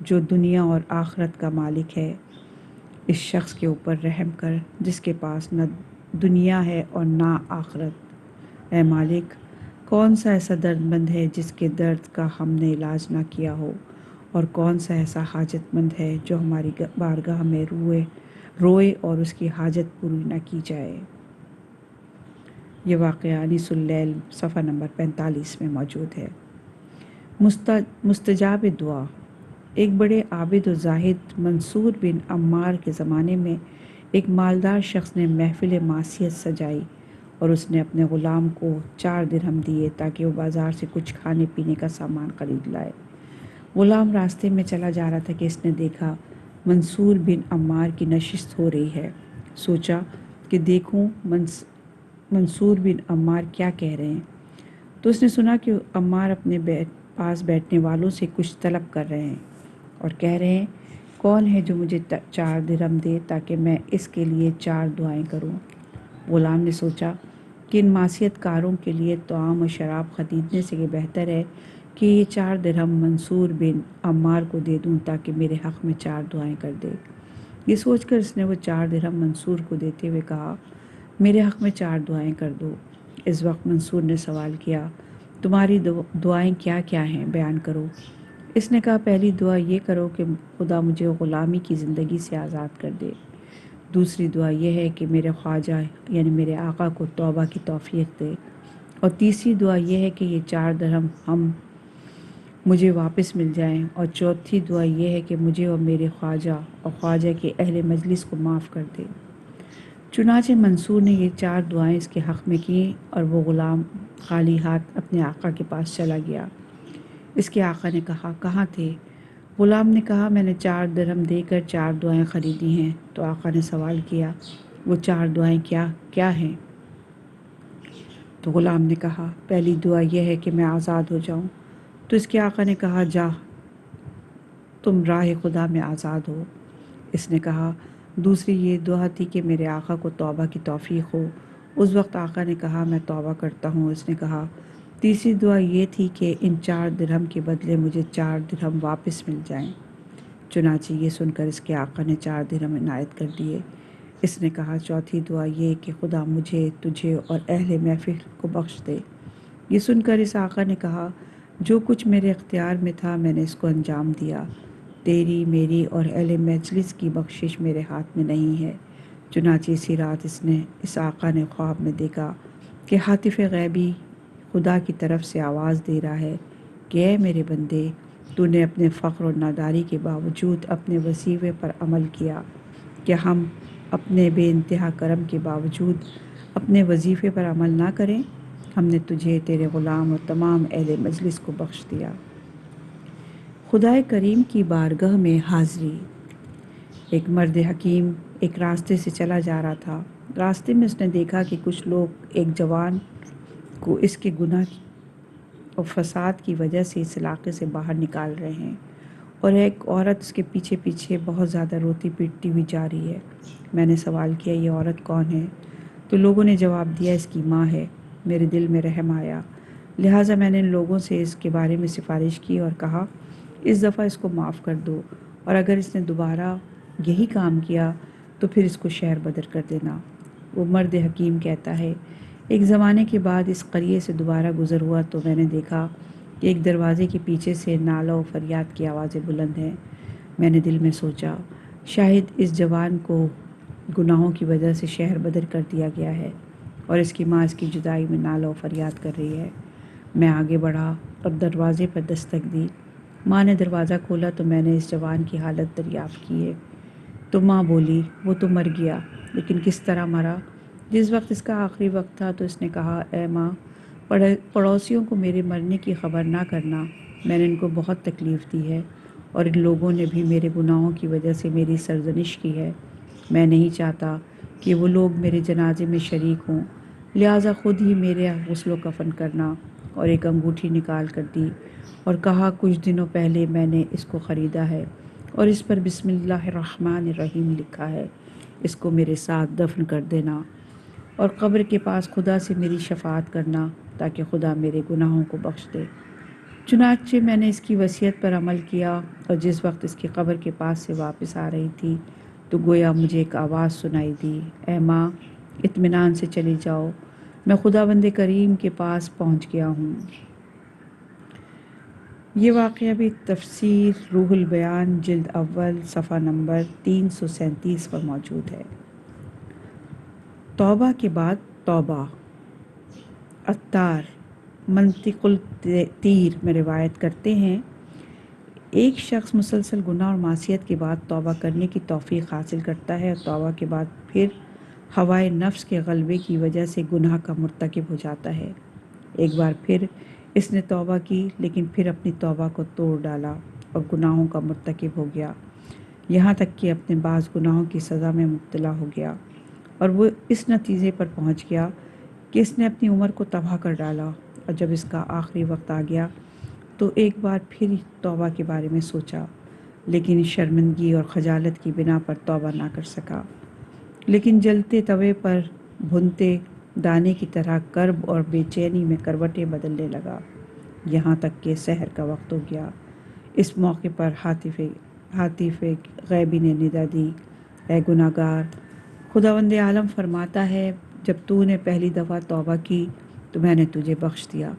جو دنیا اور آخرت کا مالک ہے، اس شخص کے اوپر رحم کر جس کے پاس نہ دنیا ہے اور نہ آخرت۔ اے مالک، کون سا ایسا درد مند ہے جس کے درد کا ہم نے علاج نہ کیا ہو، اور کون سا ایسا حاجت مند ہے جو ہماری بارگاہ میں روئے اور اس کی حاجت پوری نہ کی جائے۔ یہ واقعہ انیس اللیل صفحہ نمبر 45 میں موجود ہے۔ مستجاب دعا۔ ایک بڑے عابد و زاہد منصور بن عمار کے زمانے میں ایک مالدار شخص نے محفل معصیت سجائی، اور اس نے اپنے غلام کو 4 درہم دیے تاکہ وہ بازار سے کچھ کھانے پینے کا سامان خرید لائے۔ غلام راستے میں چلا جا رہا تھا کہ اس نے دیکھا منصور بن عمار کی نشست ہو رہی ہے۔ سوچا کہ دیکھوں منصور بن عمار کیا کہہ رہے ہیں، تو اس نے سنا کہ عمار اپنے پاس بیٹھنے والوں سے کچھ طلب کر رہے ہیں اور کہہ رہے ہیں، کون ہے جو مجھے 4 درہم دے تاکہ میں اس کے لیے 4 دعائیں کروں۔ غلام نے سوچا کہ ان معصیت کاروں کے لیے طعام و شراب خریدنے سے یہ بہتر ہے کہ یہ 4 درہم منصور بن عمار کو دے دوں تاکہ میرے حق میں 4 دعائیں کر دے۔ یہ سوچ کر اس نے وہ 4 درہم منصور کو دیتے ہوئے کہا، میرے حق میں 4 دعائیں کر دو۔ اس وقت منصور نے سوال کیا، تمہاری دعائیں کیا کیا ہیں، بیان کرو۔ اس نے کہا، پہلی دعا یہ کرو کہ خدا مجھے غلامی کی زندگی سے آزاد کر دے۔ دوسری دعا یہ ہے کہ میرے خواجہ یعنی میرے آقا کو توبہ کی توفیق دے۔ اور تیسری دعا یہ ہے کہ یہ 4 درہم مجھے واپس مل جائیں۔ اور چوتھی دعا یہ ہے کہ مجھے اور میرے خواجہ اور خواجہ کے اہل مجلس کو معاف کر دے۔ چنانچہ منصور نے یہ 4 دعائیں اس کے حق میں کی، اور وہ غلام خالی ہاتھ اپنے آقا کے پاس چلا گیا۔ اس کے آقا نے کہا، کہاں تھے؟ غلام نے کہا، میں نے 4 درہم دے کر 4 دعائیں خریدی ہیں۔ تو آقا نے سوال کیا، وہ 4 دعائیں کیا ہیں؟ تو غلام نے کہا، پہلی دعا یہ ہے کہ میں آزاد ہو جاؤں۔ تو اس کے آقا نے کہا، جا، تم راہ خدا میں آزاد ہو۔ اس نے کہا، دوسری یہ دعا تھی کہ میرے آقا کو توبہ کی توفیق ہو۔ اس وقت آقا نے کہا، میں توبہ کرتا ہوں۔ اس نے کہا، تیسری دعا یہ تھی کہ ان 4 درہم کے بدلے مجھے 4 درہم واپس مل جائیں۔ چنانچہ یہ سن کر اس کے آقا نے 4 درہم عنایت کر دیے۔ اس نے کہا، چوتھی دعا یہ کہ خدا مجھے، تجھے اور اہل محفل کو بخش دے۔ یہ سن کر اس آقا نے کہا، جو کچھ میرے اختیار میں تھا میں نے اس کو انجام دیا۔ تیری، میری اور اہل مجلس کی بخشش میرے ہاتھ میں نہیں ہے۔ چنانچہ اسی رات اس آقا نے خواب میں دیکھا کہ ہاتف غیبی خدا کی طرف سے آواز دے رہا ہے کہ اے میرے بندے، تو نے اپنے فقر اور ناداری کے باوجود اپنے وظیفے پر عمل کیا، کہ ہم اپنے بے انتہا کرم کے باوجود اپنے وظیفے پر عمل نہ کریں؟ ہم نے تجھے، تیرے غلام اور تمام اہل مجلس کو بخش دیا۔ خدائے کریم کی بارگاہ میں حاضری۔ ایک مرد حکیم ایک راستے سے چلا جا رہا تھا۔ راستے میں اس نے دیکھا کہ کچھ لوگ ایک جوان کو اس کے گناہ اور فساد کی وجہ سے اس علاقے سے باہر نکال رہے ہیں، اور ایک عورت اس کے پیچھے پیچھے بہت زیادہ روتی پیٹتی ہوئی جا رہی ہے۔ میں نے سوال کیا، یہ عورت کون ہے؟ تو لوگوں نے جواب دیا، اس کی ماں ہے۔ میرے دل میں رحم آیا، لہٰذا میں نے ان لوگوں سے اس کے بارے میں سفارش کی اور کہا، اس دفعہ اس کو معاف کر دو، اور اگر اس نے دوبارہ یہی کام کیا تو پھر اس کو شہر بدر کر دینا۔ وہ مرد حکیم کہتا ہے، ایک زمانے کے بعد اس قریے سے دوبارہ گزر ہوا تو میں نے دیکھا کہ ایک دروازے کے پیچھے سے نالہ و فریاد کی آوازیں بلند ہیں۔ میں نے دل میں سوچا، شاید اس جوان کو گناہوں کی وجہ سے شہر بدر کر دیا گیا ہے، اور اس کی ماں اس کی جدائی میں نالہ و فریاد کر رہی ہے۔ میں آگے بڑھا اور دروازے پر دستک دی۔ ماں نے دروازہ کھولا تو میں نے اس جوان کی حالت دریافت کی ہے۔ تو ماں بولی، وہ تو مر گیا، لیکن کس طرح مرا؟ جس وقت اس کا آخری وقت تھا تو اس نے کہا، اے ماں، پڑوسیوں کو میرے مرنے کی خبر نہ کرنا، میں نے ان کو بہت تکلیف دی ہے، اور ان لوگوں نے بھی میرے گناہوں کی وجہ سے میری سرزنش کی ہے۔ میں نہیں چاہتا کہ وہ لوگ میرے جنازے میں شریک ہوں، لہٰذا خود ہی میرے غسل و کفن کرنا۔ اور ایک انگوٹھی نکال کر دی اور کہا، کچھ دنوں پہلے میں نے اس کو خریدا ہے، اور اس پر بسم اللہ الرحمن الرحیم لکھا ہے، اس کو میرے ساتھ دفن کر دینا، اور قبر کے پاس خدا سے میری شفاعت کرنا تاکہ خدا میرے گناہوں کو بخش دے۔ چنانچہ میں نے اس کی وصیت پر عمل کیا، اور جس وقت اس کی قبر کے پاس سے واپس آ رہی تھی تو گویا مجھے ایک آواز سنائی دی، اے ماں، اطمینان سے چلی جاؤ، میں خداوند کریم کے پاس پہنچ گیا ہوں۔ یہ واقعہ بھی تفسیر روح البیان جلد اول صفحہ نمبر 337 پر موجود ہے۔ توبہ کے بعد توبہ۔ عطار منطق التیر میں روایت کرتے ہیں، ایک شخص مسلسل گناہ اور معصیت کے بعد توبہ کرنے کی توفیق حاصل کرتا ہے، اور توبہ کے بعد پھر ہوائے نفس کے غلبے کی وجہ سے گناہ کا مرتکب ہو جاتا ہے۔ ایک بار پھر اس نے توبہ کی، لیکن پھر اپنی توبہ کو توڑ ڈالا اور گناہوں کا مرتکب ہو گیا، یہاں تک کہ اپنے بعض گناہوں کی سزا میں مبتلا ہو گیا، اور وہ اس نتیجے پر پہنچ گیا کہ اس نے اپنی عمر کو تباہ کر ڈالا، اور جب اس کا آخری وقت آ گیا تو ایک بار پھر توبہ کے بارے میں سوچا، لیکن شرمندگی اور خجالت کی بنا پر توبہ نہ کر سکا، لیکن جلتے توے پر بھنتے دانے کی طرح کرب اور بے چینی میں کروٹیں بدلنے لگا، یہاں تک کہ سحر کا وقت ہو گیا۔ اس موقع پر ہاتف غیبی نے ندا دی، اے گناہگار، خداوند عالم فرماتا ہے، جب تو نے پہلی دفعہ توبہ کی تو میں نے تجھے بخش دیا،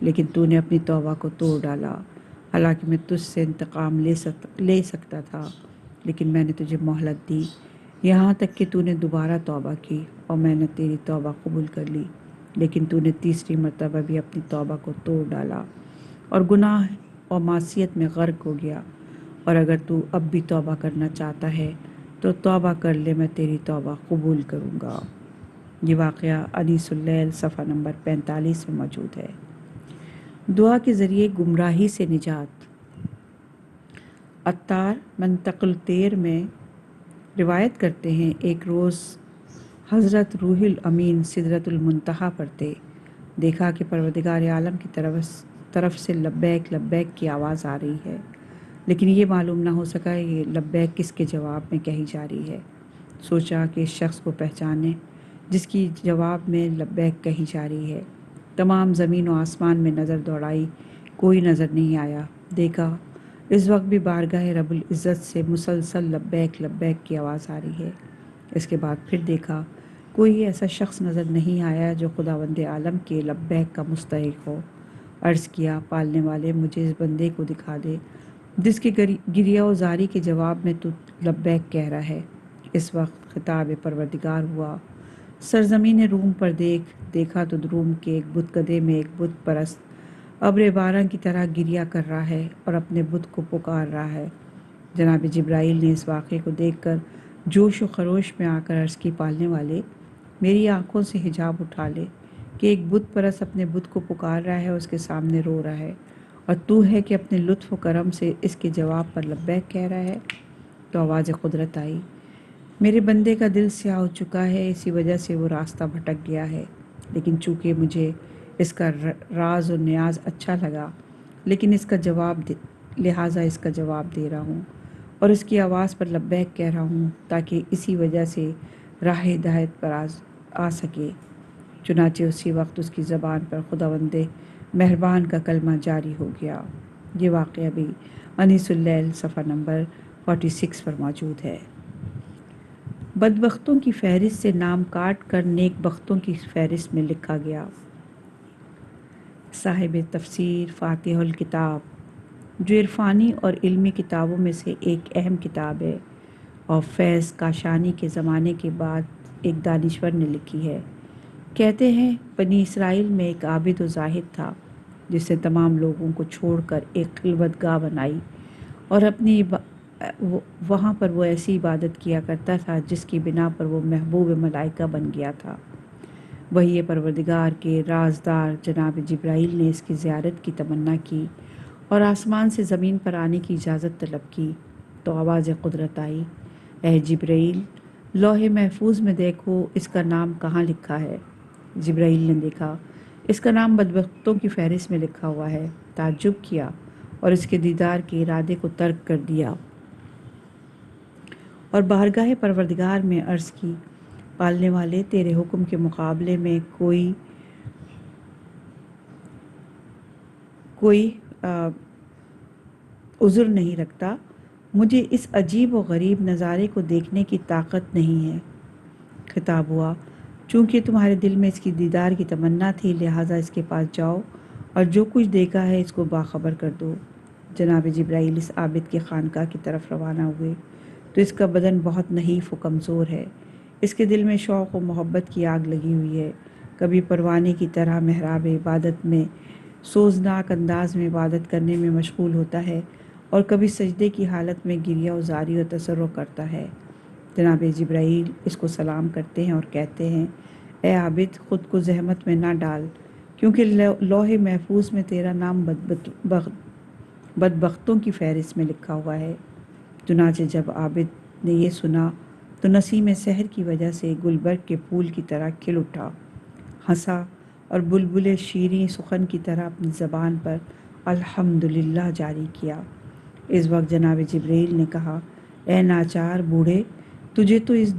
لیکن تو نے اپنی توبہ کو توڑ ڈالا، حالانکہ میں تجھ سے انتقام لے سکتا تھا، لیکن میں نے تجھے مہلت دی، یہاں تک کہ تو نے دوبارہ توبہ کی، اور میں نے تیری توبہ قبول کر لی، لیکن تو نے تیسری مرتبہ بھی اپنی توبہ کو توڑ ڈالا اور گناہ اور معصیت میں غرق ہو گیا، اور اگر تو اب بھی توبہ کرنا چاہتا ہے تو توبہ کر لے، میں تیری توبہ قبول کروں گا۔ یہ واقعہ انیس اللیل صفحہ نمبر 45 میں موجود ہے۔ دعا کے ذریعے گمراہی سے نجات۔ عطار منطق الطیر میں روایت کرتے ہیں، ایک روز حضرت روح الامین سدرۃ المنتہا پر تھے، دیکھا کہ پروردگار عالم کی طرف سے لبیک لبیک کی آواز آ رہی ہے، لیکن یہ معلوم نہ ہو سکا یہ لبیک کس کے جواب میں کہی جا رہی ہے۔ سوچا کہ اس شخص کو پہچانے جس کی جواب میں لبیک کہی جا رہی ہے۔ تمام زمین و آسمان میں نظر دوڑائی، کوئی نظر نہیں آیا۔ دیکھا اس وقت بھی بارگاہ رب العزت سے مسلسل لبیک لبیک کی آواز آ رہی ہے۔ اس کے بعد پھر دیکھا کوئی ایسا شخص نظر نہیں آیا جو خداوند عالم کے لبیک کا مستحق ہو۔ عرض کیا، پالنے والے، مجھے اس بندے کو دکھا دے جس کی گریہ و زاری کے جواب میں تو لبیک کہہ رہا ہے۔ اس وقت خطاب پروردگار ہوا، سرزمین روم پر دیکھا تو روم کے ایک بت کدے میں ایک بت پرست ابر باران کی طرح گریہ کر رہا ہے اور اپنے بت کو پکار رہا ہے۔ جناب جبرائیل نے اس واقعے کو دیکھ کر جوش و خروش میں آ کر عرض کی، پالنے والے، میری آنکھوں سے حجاب اٹھا لے کہ ایک بت پرست اپنے بت کو پکار رہا ہے، اس کے سامنے رو رہا ہے، اور تو ہے کہ اپنے لطف و کرم سے اس کے جواب پر لبیک کہہ رہا ہے۔ تو آواز قدرت آئی، میرے بندے کا دل سیاہ ہو چکا ہے، اسی وجہ سے وہ راستہ بھٹک گیا ہے، لیکن چونکہ مجھے اس کا راز و نیاز اچھا لگا، لہٰذا اس کا جواب دے رہا ہوں، اور اس کی آواز پر لبیک کہہ رہا ہوں، تاکہ اسی وجہ سے راہ ہدایت پر آ سکے۔ چنانچہ اسی وقت اس کی زبان پر خداوند مہربان کا کلمہ جاری ہو گیا۔ یہ واقعہ بھی انیس اللیل صفحہ نمبر 46 پر موجود ہے۔ بدبختوں کی فہرست سے نام کاٹ کر نیک بختوں کی فہرست میں لکھا گیا۔ صاحب تفسیر فاتح الکتاب، جو عرفانی اور علمی کتابوں میں سے ایک اہم کتاب ہے اور فیض کاشانی کے زمانے کے بعد ایک دانشور نے لکھی ہے۔ کہتے ہیں بنی اسرائیل میں ایک عابد و زاہد تھا جس نے تمام لوگوں کو چھوڑ کر ایک خلوت گاہ بنائی، اور وہاں پر وہ ایسی عبادت کیا کرتا تھا جس کی بنا پر وہ محبوب ملائکہ بن گیا تھا۔ وہی پروردگار کے رازدار جناب جبرائیل نے اس کی زیارت کی تمنا کی اور آسمان سے زمین پر آنے کی اجازت طلب کی، تو آواز قدرت آئی، اے جبرائیل، لوح محفوظ میں دیکھو اس کا نام کہاں لکھا ہے۔ جبرائیل نے دیکھا، اس کا نام بدبختوں کی فہرست میں لکھا ہوا ہے۔ تعجب کیا اور اس کے دیدار کے ارادے کو ترک کر دیا، اور بارگاہ پروردگار میں عرض کی، پالنے والے، تیرے حکم کے مقابلے میں کوئی عذر نہیں رکھتا، مجھے اس عجیب و غریب نظارے کو دیکھنے کی طاقت نہیں ہے۔ خطاب ہوا، چونکہ تمہارے دل میں اس کی دیدار کی تمنا تھی، لہٰذا اس کے پاس جاؤ اور جو کچھ دیکھا ہے اس کو باخبر کر دو۔ جناب جبرائیل اس عابد کی خانقاہ کی طرف روانہ ہوئے تو اس کا بدن بہت نحیف و کمزور ہے۔ اس کے دل میں شوق و محبت کی آگ لگی ہوئی ہے۔ کبھی پروانے کی طرح محراب عبادت میں سوزناک انداز میں عبادت کرنے میں مشغول ہوتا ہے اور کبھی سجدے کی حالت میں گریہ و زاری و تضرع کرتا ہے۔ جناب جبرائیل اس کو سلام کرتے ہیں اور کہتے ہیں، اے عابد، خود کو زحمت میں نہ ڈال، کیونکہ لوح محفوظ میں تیرا نام بدبختوں کی فہرست میں لکھا ہوا ہے۔ چنانچہ جب عابد نے یہ سنا تو نسیم سحر کی وجہ سے گلبرگ کے پھول کی طرح کھل اٹھا، ہنسا اور بلبل شیریں سخن کی طرح اپنی زبان پر الحمدللہ جاری کیا۔ اس وقت جناب جبرائیل نے کہا، اے ناچار بوڑھے، تجھے تو اس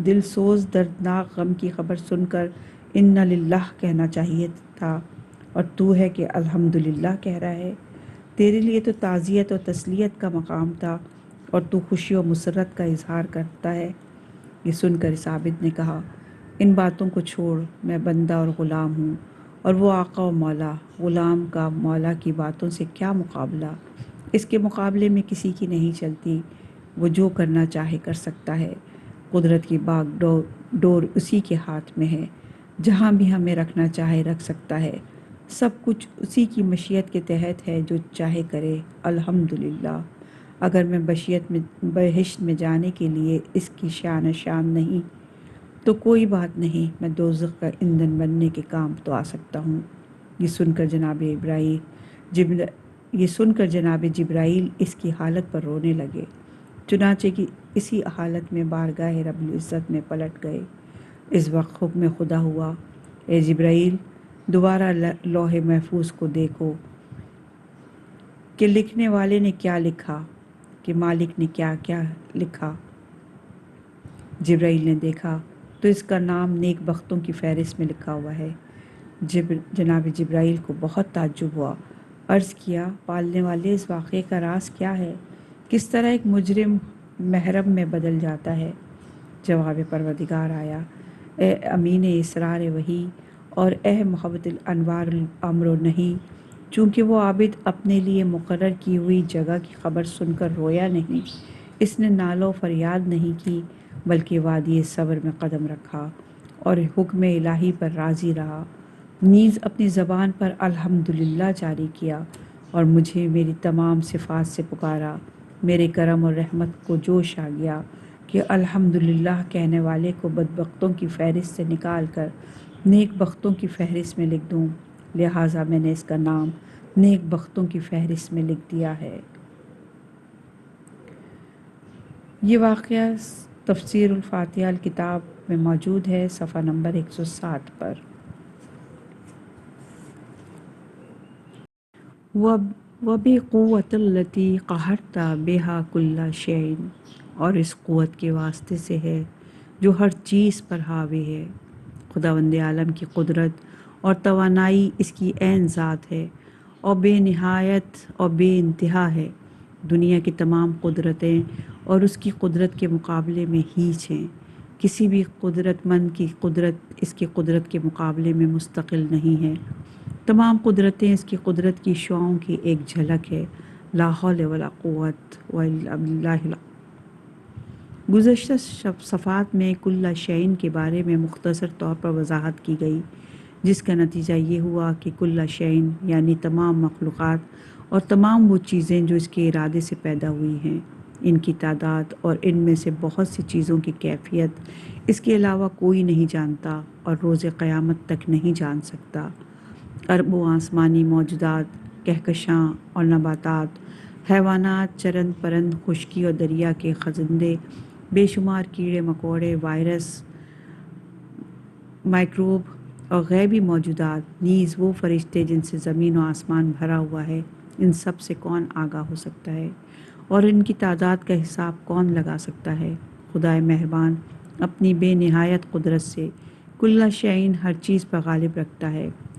دل سوز دردناک غم کی خبر سن کر انا للہ کہنا چاہیے تھا، اور تو ہے کہ الحمدللہ کہہ رہا ہے۔ تیرے لیے تو تعزیت اور تسلیت کا مقام تھا اور تو خوشی و مسرت کا اظہار کرتا ہے۔ یہ سن کر اس عابد نے کہا، ان باتوں کو چھوڑ، میں بندہ اور غلام ہوں، اور وہ آقا و مولا، غلام کا مولا کی باتوں سے کیا مقابلہ، اس کے مقابلے میں کسی کی نہیں چلتی، وہ جو کرنا چاہے کر سکتا ہے، قدرت کی باغ ڈور اسی کے ہاتھ میں ہے، جہاں بھی ہمیں رکھنا چاہے رکھ سکتا ہے، سب کچھ اسی کی مشیت کے تحت ہے، جو چاہے کرے، الحمدللہ۔ اگر میں بہشت میں جانے کے لیے اس کی شان نہیں تو کوئی بات نہیں، میں دوزخ کا ایندھن بننے کے کام تو آ سکتا ہوں۔ یہ سن کر جناب جبرائیل اس کی حالت پر رونے لگے، چنانچہ کہ اسی حالت میں بارگاہ رب العزت میں پلٹ گئے۔ اس وقت حکم خدا ہوا، اے جبرائیل، دوبارہ لوح محفوظ کو دیکھو کہ لکھنے والے نے کیا لکھا، کہ مالک نے کیا کیا لکھا۔ جبرائیل نے دیکھا تو اس کا نام نیک بختوں کی فہرست میں لکھا ہوا ہے۔ جناب جبرائیل کو بہت تعجب ہوا، عرض کیا، پالنے والے، اس واقعے کا راز کیا ہے؟ کس طرح ایک مجرم محرم میں بدل جاتا ہے؟ جواب پروردگار آیا، اے امین اسرار وحی اور اے محبت الانوار الامر و نہی، چونکہ وہ عابد اپنے لیے مقرر کی ہوئی جگہ کی خبر سن کر رویا نہیں، اس نے نالہ و فریاد نہیں کی، بلکہ وادی صبر میں قدم رکھا اور حکم الہی پر راضی رہا، نیز اپنی زبان پر الحمدللہ جاری کیا اور مجھے میری تمام صفات سے پکارا۔ میرے کرم اور رحمت کو جوش آ گیا کہ الحمدللہ کہنے والے کو بدبختوں کی فہرست سے نکال کر نیک بختوں کی فہرست میں لکھ دوں، لہٰذا میں نے اس کا نام نیک بختوں کی فہرست میں لکھ دیا ہے۔ یہ واقعہ تفسیر الفاتحہ کتاب میں موجود ہے، صفحہ نمبر 160 پر۔ وَبِقُوَّةِ الَّتِي قَهَرْتَ بِهَا كُلَّ شَيْءٍ، اور اس قوت کے واسطے سے ہے جو ہر چیز پر حاوی ہے۔ خداوند عالم کی قدرت اور توانائی اس کی عین ذات ہے اور بے نہایت اور بے انتہا ہے۔ دنیا کی تمام قدرتیں اور اس کی قدرت کے مقابلے میں ہیچ ہیں۔ کسی بھی قدرت مند کی قدرت اس کی قدرت کے مقابلے میں مستقل نہیں ہے۔ تمام قدرتیں اس کی قدرت کی شعاؤں کی ایک جھلک ہے۔ لا حول ولا قوت الا باللہ۔ گزشتہ صفحات میں کل شیء کے بارے میں مختصر طور پر وضاحت کی گئی، جس کا نتیجہ یہ ہوا کہ کل شیء یعنی تمام مخلوقات اور تمام وہ چیزیں جو اس کے ارادے سے پیدا ہوئی ہیں، ان کی تعداد اور ان میں سے بہت سی چیزوں کی کیفیت اس کے علاوہ کوئی نہیں جانتا اور روز قیامت تک نہیں جان سکتا۔ اربوں آسمانی موجودات، کہکشاں اور نباتات، حیوانات، چرند پرند، خشکی اور دریا کے خزندے، بے شمار کیڑے مکوڑے، وائرس، مائکروب اور غیبی موجودات، نیز وہ فرشتے جن سے زمین و آسمان بھرا ہوا ہے، ان سب سے کون آگاہ ہو سکتا ہے اور ان کی تعداد کا حساب کون لگا سکتا ہے؟ خدائے مہربان اپنی بے نہایت قدرت سے کل شیء ہر چیز پر غالب رکھتا ہے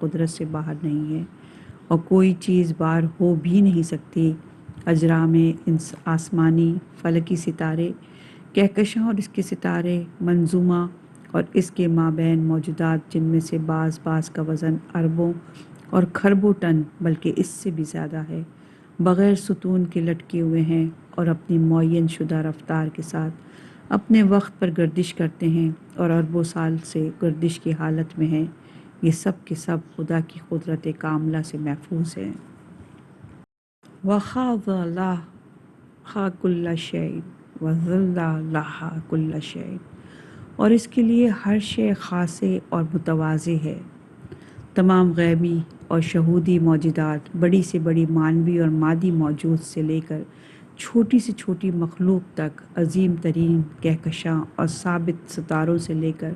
قدرت سے باہر نہیں ہے اور کوئی چیز بار ہو بھی نہیں سکتی۔ اجرام آسمانی فلکی ستارے، کہکشاں اور اس کے ستارے، منظومہ اور اس کے مابین موجودات جن میں سے بعض کا وزن اربوں اور کھربوں ٹن بلکہ اس سے بھی زیادہ ہے، بغیر ستون کے لٹکے ہوئے ہیں اور اپنی معین شدہ رفتار کے ساتھ اپنے وقت پر گردش کرتے ہیں اور اربوں سال سے گردش کی حالت میں ہیں، یہ سب کے سب خدا کی قدرت کاملہ سے محفوظ ہیں۔ وَخَاضَ لَهَا كُلَّ شَيْءٍ وَذَلَّ لَهَا كُلَّ شَيْءٍ، اور اس کے لیے ہر شے خاصے اور متواضع ہے۔ تمام غیبی اور شہودی موجودات، بڑی سے بڑی معنوی اور مادی موجود سے لے کر چھوٹی سے چھوٹی مخلوق تک، عظیم ترین کہکشاں اور ثابت ستاروں سے لے کر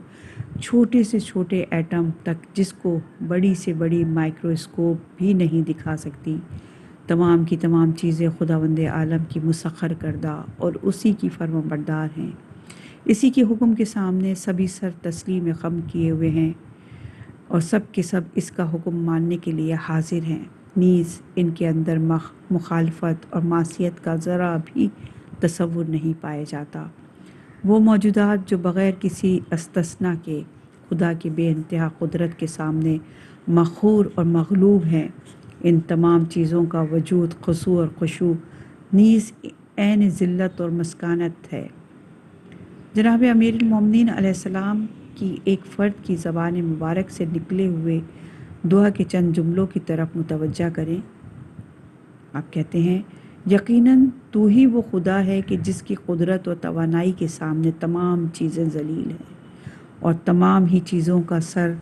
چھوٹے سے چھوٹے ایٹم تک جس کو بڑی سے بڑی مائکروسکوپ بھی نہیں دکھا سکتی، تمام کی تمام چیزیں خداوند عالم کی مسخر کردہ اور اسی کی فرما بردار ہیں۔ اسی کے حکم کے سامنے سبھی سر تسلیم خم کیے ہوئے ہیں اور سب کے سب اس کا حکم ماننے کے لیے حاضر ہیں، نیز ان کے اندر مخالفت اور معصیت کا ذرا بھی تصور نہیں پایا جاتا۔ وہ موجودات جو بغیر کسی استثناء کے خدا کی بے انتہا قدرت کے سامنے مخور اور مغلوب ہیں، ان تمام چیزوں کا وجود، خضوع اور خشوع نیز عین ذلت اور مسکانت ہے۔ جناب امیر المومنین علیہ السلام کی ایک فرد کی زبان مبارک سے نکلے ہوئے دعا کے چند جملوں کی طرف متوجہ کریں۔ آپ کہتے ہیں، یقیناً تو ہی وہ خدا ہے کہ جس کی قدرت و توانائی کے سامنے تمام چیزیں ذلیل ہیں اور تمام ہی چیزوں کا سر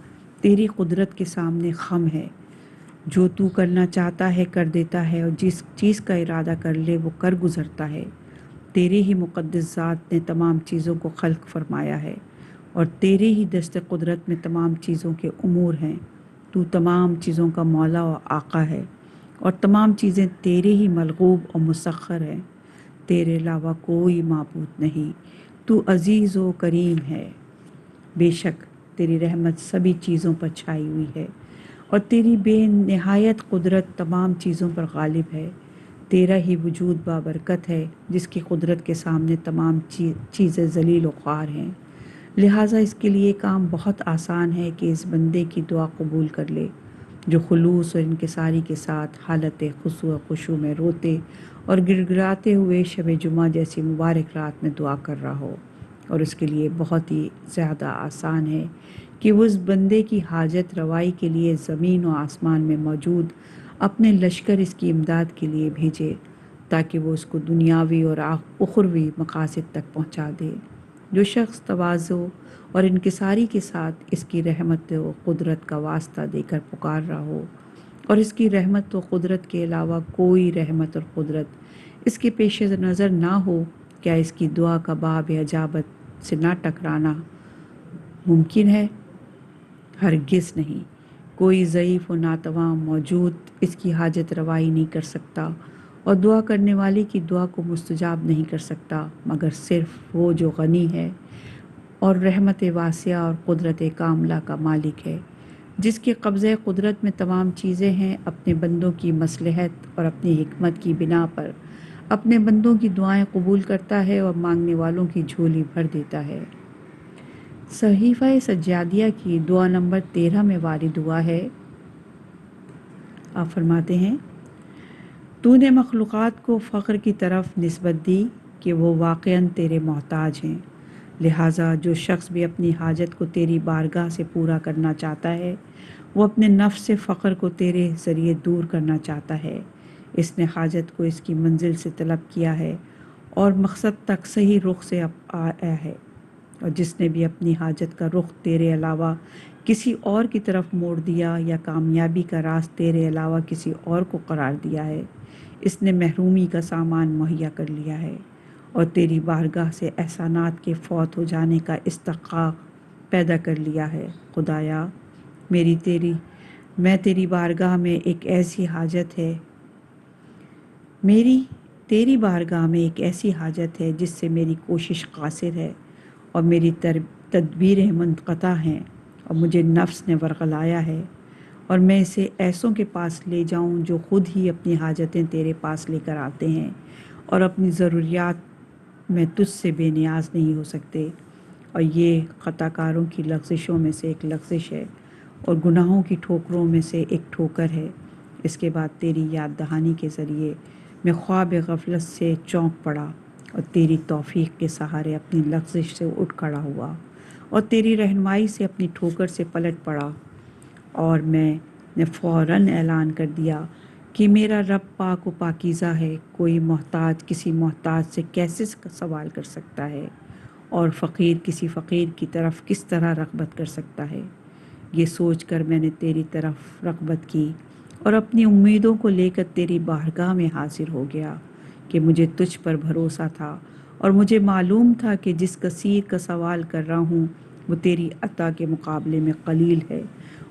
تیری قدرت کے سامنے خم ہے۔ جو تو کرنا چاہتا ہے کر دیتا ہے اور جس چیز کا ارادہ کر لے وہ کر گزرتا ہے۔ تیرے ہی مقدس ذات نے تمام چیزوں کو خلق فرمایا ہے اور تیرے ہی دست قدرت میں تمام چیزوں کے امور ہیں۔ تو تمام چیزوں کا مولا و آقا ہے اور تمام چیزیں تیرے ہی ملغوب اور مسخر ہیں۔ تیرے علاوہ کوئی معبود نہیں۔ تو عزیز و کریم ہے۔ بے شک تیری رحمت سبھی چیزوں پر چھائی ہوئی ہے اور تیری بے نہایت قدرت تمام چیزوں پر غالب ہے۔ تیرا ہی وجود بابرکت ہے جس کی قدرت کے سامنے تمام چیزیں ذلیل و خوار ہیں۔ لہٰذا اس کے لیے کام بہت آسان ہے کہ اس بندے کی دعا قبول کر لے جو خلوص اور انکساری کے ساتھ حالت خضوع و خشوع میں روتے اور گڑگڑاتے ہوئے شب جمعہ جیسی مبارک رات میں دعا کر رہا ہو، اور اس کے لیے بہت ہی زیادہ آسان ہے کہ وہ اس بندے کی حاجت روائی کے لیے زمین و آسمان میں موجود اپنے لشکر اس کی امداد کے لیے بھیجے تاکہ وہ اس کو دنیاوی اور اخروی مقاصد تک پہنچا دے۔ جو شخص تواضع اور انکساری کے ساتھ اس کی رحمت و قدرت کا واسطہ دے کر پکار رہا ہو اور اس کی رحمت و قدرت کے علاوہ کوئی رحمت اور قدرت اس کے پیش نظر نہ ہو، کیا اس کی دعا کا باب اجابت سے نہ ٹکرانا ممکن ہے؟ ہرگز نہیں۔ کوئی ضعیف و ناتواں موجود اس کی حاجت روائی نہیں کر سکتا اور دعا کرنے والے کی دعا کو مستجاب نہیں کر سکتا مگر صرف وہ جو غنی ہے اور رحمت واسعہ اور قدرت کاملہ کا مالک ہے، جس کے قبضہ قدرت میں تمام چیزیں ہیں، اپنے بندوں کی مصلحت اور اپنی حکمت کی بنا پر اپنے بندوں کی دعائیں قبول کرتا ہے اور مانگنے والوں کی جھولی بھر دیتا ہے۔ صحیفہ سجادیہ کی دعا نمبر 13 میں وارد ہوا ہے۔ آپ فرماتے ہیں، تو نے مخلوقات کو فقر کی طرف نسبت دی کہ وہ واقعاً تیرے محتاج ہیں، لہٰذا جو شخص بھی اپنی حاجت کو تیری بارگاہ سے پورا کرنا چاہتا ہے وہ اپنے نفس سے فقر کو تیرے ذریعے دور کرنا چاہتا ہے۔ اس نے حاجت کو اس کی منزل سے طلب کیا ہے اور مقصد تک صحیح رخ سے آیا ہے، اور جس نے بھی اپنی حاجت کا رخ تیرے علاوہ کسی اور کی طرف موڑ دیا یا کامیابی کا راز تیرے علاوہ کسی اور کو قرار دیا ہے، اس نے محرومی کا سامان مہیا کر لیا ہے اور تیری بارگاہ سے احسانات کے فوت ہو جانے کا استحقاق پیدا کر لیا ہے۔ خدایا میں تیری بارگاہ میں ایک ایسی حاجت ہے تیری بارگاہ میں ایک ایسی حاجت ہے جس سے میری کوشش قاصر ہے اور میری تدبیریں منقطع ہیں، اور مجھے نفس نے ورغلایا ہے، اور میں اسے ایسوں کے پاس لے جاؤں جو خود ہی اپنی حاجتیں تیرے پاس لے کر آتے ہیں اور اپنی ضروریات میں تجھ سے بے نیاز نہیں ہو سکتے۔ اور یہ خطا کاروں کی لغزشوں میں سے ایک لغزش ہے اور گناہوں کی ٹھوکروں میں سے ایک ٹھوکر ہے۔ اس کے بعد تیری یاد دہانی کے ذریعے میں خواب غفلت سے چونک پڑا اور تیری توفیق کے سہارے اپنی لغزش سے اٹھ کھڑا ہوا اور تیری رہنمائی سے اپنی ٹھوکر سے پلٹ پڑا، اور میں نے فوراً اعلان کر دیا کہ میرا رب پاک و پاکیزہ ہے، کوئی محتاج کسی محتاج سے کیسے سوال کر سکتا ہے، اور فقیر کسی فقیر کی طرف کس طرح رغبت کر سکتا ہے۔ یہ سوچ کر میں نے تیری طرف رغبت کی اور اپنی امیدوں کو لے کر تیری بارگاہ میں حاضر ہو گیا کہ مجھے تجھ پر بھروسہ تھا، اور مجھے معلوم تھا کہ جس کثیر کا سوال کر رہا ہوں وہ تیری عطا کے مقابلے میں قلیل ہے،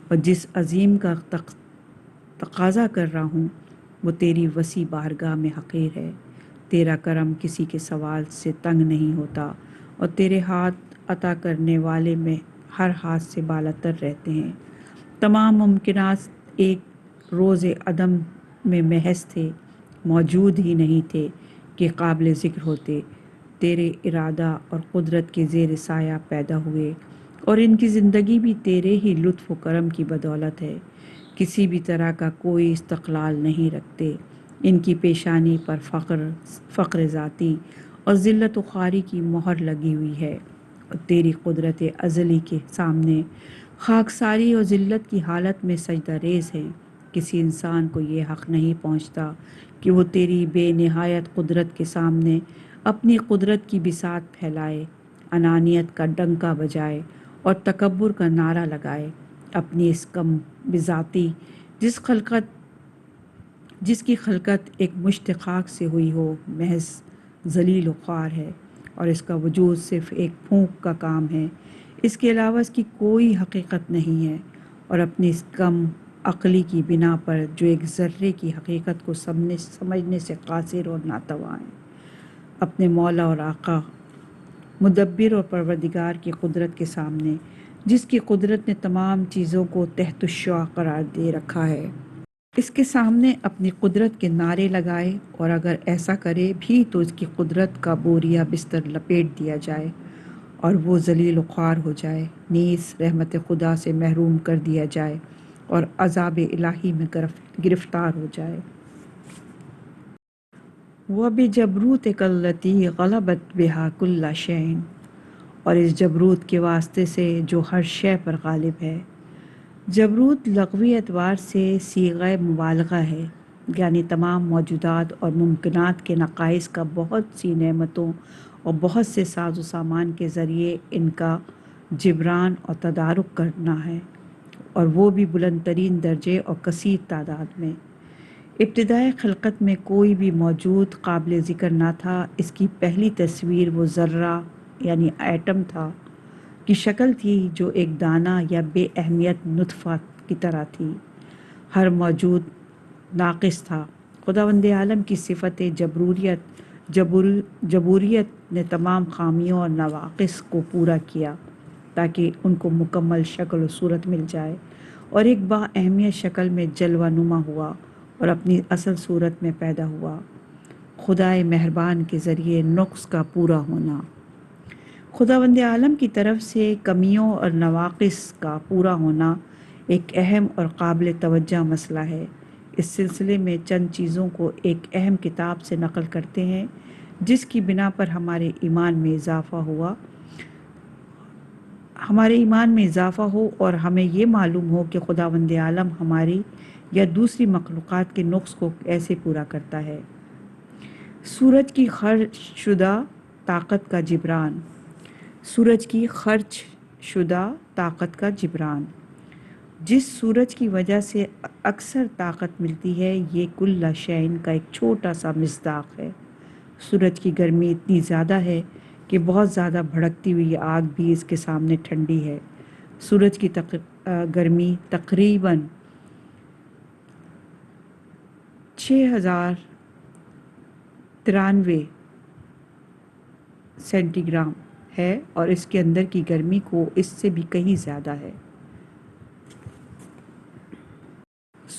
اور جس عظیم کا تقاضا کر رہا ہوں وہ تیری وسیع بارگاہ میں حقیر ہے۔ تیرا کرم کسی کے سوال سے تنگ نہیں ہوتا، اور تیرے ہاتھ عطا کرنے والے میں ہر ہاتھ سے بالاتر رہتے ہیں۔ تمام ممکنات ایک روز عدم میں محض تھے، موجود ہی نہیں تھے کہ قابل ذکر ہوتے، تیرے ارادہ اور قدرت کے زیر سایہ پیدا ہوئے، اور ان کی زندگی بھی تیرے ہی لطف و کرم کی بدولت ہے۔ کسی بھی طرح کا کوئی استقلال نہیں رکھتے، ان کی پیشانی پر فقر ذاتی اور ذلت و خواری کی مہر لگی ہوئی ہے، اور تیری قدرت ازلی کے سامنے خاکساری اور ذلت کی حالت میں سجدہ ریز ہیں۔ کسی انسان کو یہ حق نہیں پہنچتا کہ وہ تیری بے نہایت قدرت کے سامنے اپنی قدرت کی بساط پھیلائے، انانیت کا ڈنکا بجائے اور تکبر کا نعرہ لگائے۔ اپنی اس کم بذاتی جس کی خلقت ایک مشت خاک سے ہوئی ہو، محض ذلیل و خوار ہے، اور اس کا وجود صرف ایک پھونک کا کام ہے، اس کے علاوہ اس کی کوئی حقیقت نہیں ہے، اور اپنی اس کم عقلی کی بنا پر جو ایک ذرے کی حقیقت کو سمجھنے سے قاصر اور ناتواں ہے، اپنے مولا اور آقا، مدبر اور پروردگار کی قدرت کے سامنے، جس کی قدرت نے تمام چیزوں کو تحت الشعاع قرار دے رکھا ہے، اس کے سامنے اپنی قدرت کے نعرے لگائے، اور اگر ایسا کرے بھی تو اس کی قدرت کا بوریا بستر لپیٹ دیا جائے اور وہ ذلیل و خوار ہو جائے، نیز رحمت خدا سے محروم کر دیا جائے اور عذاب الہی میں گرفتار ہو جائے۔ وَبِجَبْرُوتِكَ الَّتِي غَلَبَتْ بِهَا كُلَّ شَيْءٍ، اور اس جبروت کے واسطے سے جو ہر شے پر غالب ہے۔ جبروت لغوی اعتبار سے صیغہ مبالغہ ہے، یعنی تمام موجودات اور ممکنات کے نقائص کا بہت سی نعمتوں اور بہت سے ساز و سامان کے ذریعے ان کا جبران اور تدارک کرنا ہے، اور وہ بھی بلند ترین درجے اور کثیر تعداد میں۔ ابتدائے خلقت میں کوئی بھی موجود قابل ذکر نہ تھا، اس کی پہلی تصویر وہ ذرہ یعنی ایٹم تھا کی شکل تھی جو ایک دانہ یا بے اہمیت نطفہ کی طرح تھی۔ ہر موجود ناقص تھا۔ خداوند عالم کی صفت جبوریت نے تمام خامیوں اور نواقص کو پورا کیا تاکہ ان کو مکمل شکل و صورت مل جائے، اور ایک با اہمیت شکل میں جلوہ نما ہوا اور اپنی اصل صورت میں پیدا ہوا۔ خدائے مہربان کے ذریعے نقص کا پورا ہونا۔ خداوند عالم کی طرف سے کمیوں اور نواقص کا پورا ہونا ایک اہم اور قابل توجہ مسئلہ ہے۔ اس سلسلے میں چند چیزوں کو ایک اہم کتاب سے نقل کرتے ہیں جس کی بنا پر ہمارے ایمان میں اضافہ ہو اور ہمیں یہ معلوم ہو کہ خداوند عالم ہماری یا دوسری مخلوقات کے نقص کو کیسے پورا کرتا ہے۔ سورج کی خرچ شدہ طاقت کا جبران۔ سورج کی خرچ شدہ طاقت کا جبران، جس سورج کی وجہ سے اکثر طاقت ملتی ہے، یہ کل شعین کا ایک چھوٹا سا مصداق ہے۔ سورج کی گرمی اتنی زیادہ ہے کہ بہت زیادہ بھڑکتی ہوئی آگ بھی اس کے سامنے ٹھنڈی ہے۔ سورج کی گرمی تقریباً 6093 سینٹی گرام ہے، اور اس کے اندر کی گرمی کو اس سے بھی کہیں زیادہ ہے۔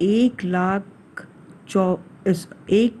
1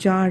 4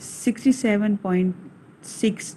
67.6